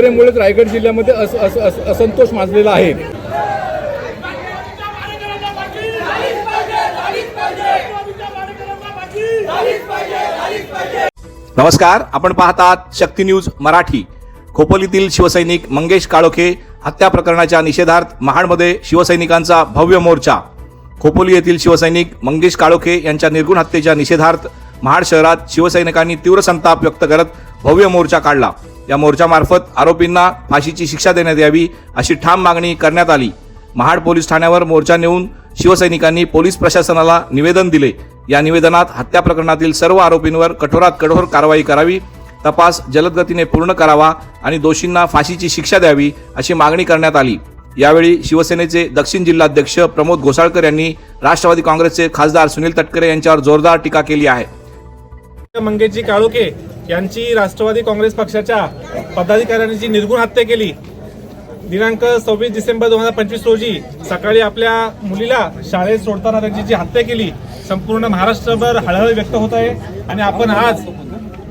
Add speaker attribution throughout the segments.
Speaker 1: त्यामुळेच रायगड जिल्ह्यामध्ये असंतोष माजलेला आहे।
Speaker 2: नमस्कार, आपण पाहतात शक्ती न्यूज मराठी। खोपोलीतील शिवसैनिक मंगेश काळोखे हत्या प्रकरणाच्या निषेधार्थ महाडमध्ये शिवसैनिकांचा भव्य मोर्चा। खोपोली येथील शिवसैनिक मंगेश काळोखे यांच्या निर्गुण हत्येच्या निषेधार्थ महाड शहरात शिवसैनिकांनी तीव्र संताप व्यक्त करत भव्य मोर्चा काढला। या मोर्चामार्फत आरोपींना फाशीची शिक्षा देण्यात यावी अशी ठाम मागणी करण्यात आली। महाड पोलीस ठाण्यावर मोर्चा नेऊन शिवसैनिकांनी पोलीस प्रशासनाला निवेदन दिले। या निवेदनात हत्या प्रकरणातील सर्व आरोपींवर कठोरात कठोर कारवाई करावी, तपास जलद गतीने पूर्ण करावा आणि दोषींना फाशीची शिक्षा द्यावी अशी मागणी करण्यात आली। यावेळी शिवसेनेचे दक्षिण जिल्हाध्यक्ष प्रमोद घोसाळकर यांनी राष्ट्रवादी काँग्रेसचे खासदार सुनील तटकरे यांच्यावर जोरदार टीका केली आहे।
Speaker 3: मंगेशजी काळोखे यांची राष्ट्रवादी काँग्रेस पक्षाच्या पदाधिकाऱ्यांनी जी निर्गुण हत्या केली दिनांक 26 डिसेंबर 2025 रोजी सकाळी आपल्या मुलीला शाळेत सोडताना त्यांची जी हत्या केली, संपूर्ण महाराष्ट्रभर हळहळ व्यक्त होत आहे। आणि आपण आज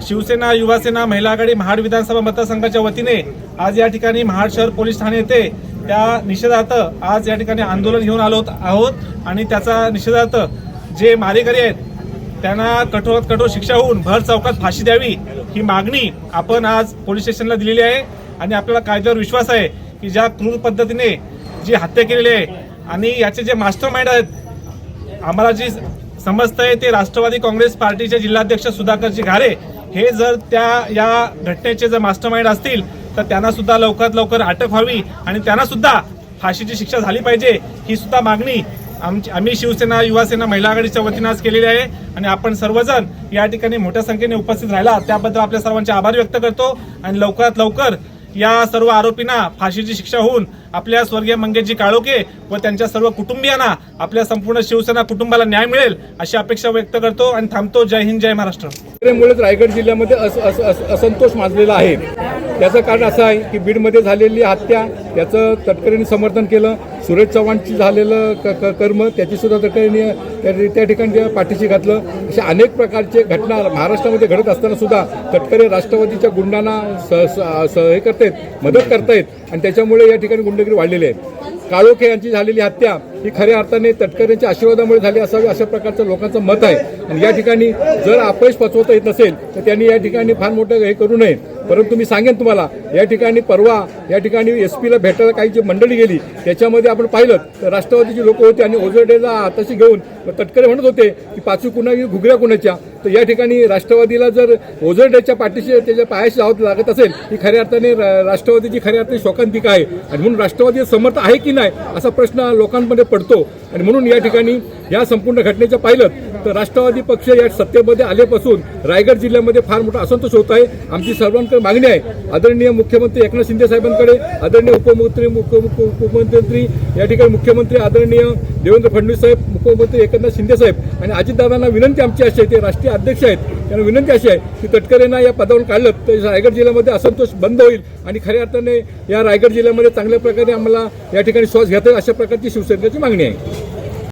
Speaker 3: शिवसेना, युवासेना, महिला आघाडी महाड विधानसभा मतदारसंघाच्या वतीने आज या ठिकाणी महाड शहर पोलीस ठाणे येथे त्या निषेधार्थ आज या ठिकाणी आंदोलन घेऊन आलो आहोत आणि त्याचा निषेधार्थ जे मारेकरी आहेत त्यांना कठोरात कठोर शिक्षा होऊन भर चौकात फाशी द्यावी ही मागणी आपण आज पोलीस स्टेशनला दिलेली आहे। आणि आपल्याला कायद्यावर विश्वास आहे की ज्या क्रूर पद्धतीने जी हत्या केलेली आहे आणि याचे जे मास्टर माइंड आहेत आम्हाला जी समजतंय ते राष्ट्रवादी काँग्रेस पार्टीचे जिल्हाध्यक्ष सुधाकरजी घारे हे जर या घटनेचे जर मास्टर माइंड असतील तर त्यांना सुद्धा लवकरात लवकर अटक व्हावी आणि त्यांना सुद्धा फाशीची शिक्षा झाली पाहिजे ही सुद्धा मागणी आम्ही शिवसेना, युवासेना, महिला आघाडीच्या वतीने आज केलेली आहे। आणि आपण सर्वजण या ठिकाणी मोठ्या संख्येने उपस्थित राहिला त्याबद्दल आपल्या सर्वांचे आभार व्यक्त करतो। आणि लवकरात लवकर या सर्व आरोपींना फाशीची शिक्षा होऊन आपल्या स्वर्गीय मंगेशजी काळोखे व त्यांच्या सर्व कुटुंबियांना, आपल्या संपूर्ण शिवसेना कुटुंबाला न्याय मिळेल अशी अपेक्षा व्यक्त करतो आणि थांबतो। जय हिंद, जय महाराष्ट्र।
Speaker 1: त्यामुळेच रायगड जिल्ह्यामध्ये असंतोष माजलेला आहे। त्याचं कारण असं आहे की बीडमध्ये झालेली हत्या त्याचं तटकरेंनी समर्थन केलं, सुरेश चव्हाणची झालेलं कर्म त्याची सुद्धा तटकरेंनी त्या ठिकाणी पाठीशी घातलं। अशा अनेक प्रकारचे घटना महाराष्ट्रामध्ये घडत असताना सुद्धा तटकरे राष्ट्रवादीच्या गुंडांना हे करतायत, मदत करतायत आणि त्याच्यामुळे या ठिकाणी गुंडगिरी वाढलेली आहे। काळोखे यांची झालेली हत्या ही खऱ्या अर्थाने तटकरेंच्या आशीर्वादामुळे झाली असावी अशा प्रकारचं लोकांचं मत आहे। आणि या ठिकाणी जर अपयश पचवता येत नसेल तर त्यांनी या ठिकाणी फार मोठं हे करू नये। परंतु मी सांगेन तुम्हाला या ठिकाणी परवा या ठिकाणी SP ला भेटायला काही जी मंडळी गेली त्याच्यामध्ये आपण पाहिलं तर राष्ट्रवादीची लोक होते आणि ओझरडेला हाताशी घेऊन तटकरे म्हणत होते की पाचू कुणाची घुगऱ्या कुणाच्या। तर या ठिकाणी राष्ट्रवादीला जर ओझरडेच्या पाठीशी त्याच्या पायाशी जावं लागत असेल ही खऱ्या अर्थाने राष्ट्रवादीची खऱ्या अर्थाने शोकांतिका आहे। आणि म्हणून राष्ट्रवादी समर्थ आहे की नाही असा प्रश्न लोकांमध्ये पडतो। आणि म्हणून या ठिकाणी या संपूर्ण घटनेचं पाहिलं तर राष्ट्रवादी पक्ष या सत्तेमध्ये आल्यापासून रायगड जिल्ह्यामध्ये फार मोठा असंतोष होत आहे। आमची सर्वांकडे मागणी आहे आदरणीय मुख्यमंत्री एकनाथ शिंदे साहेबांकडे, आदरणीय उपमुख्यमंत्री या ठिकाणी मुख्यमंत्री आदरणीय देवेंद्र फडणवीस साहेब, मुख्यमंत्री एकनाथ शिंदे साहेब आणि अजितदादांना विनंती आमची अशी आहे, ते राष्ट्रीय अध्यक्ष आहेत, त्यांना विनंती अशी आहे की तटकरेंना या पदावरून काढलं तर रायगड जिल्ह्यामध्ये असंतोष बंद होईल आणि खऱ्या अर्थाने या रायगड जिल्ह्यामध्ये चांगल्या प्रकारे आम्हाला या ठिकाणी श्वास घेता येईल अशा प्रकारची शिवसेनेची मागणी आहे।